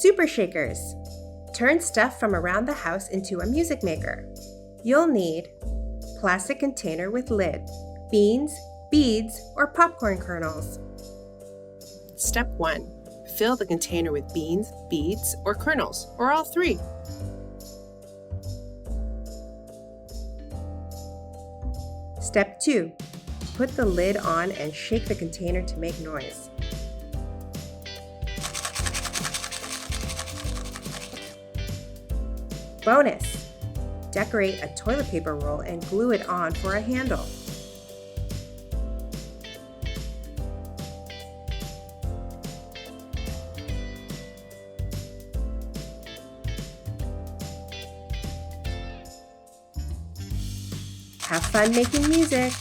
Super shakers. Turn stuff from around the house into a music maker. You'll need plastic container with lid, beans, beads, or popcorn kernels. Step 1. Fill the container with beans, beads, or kernels, or all three. Step 2. Put the lid on and shake the container to make noise. Bonus! Decorate a toilet paper roll and glue it on for a handle. Have fun making music!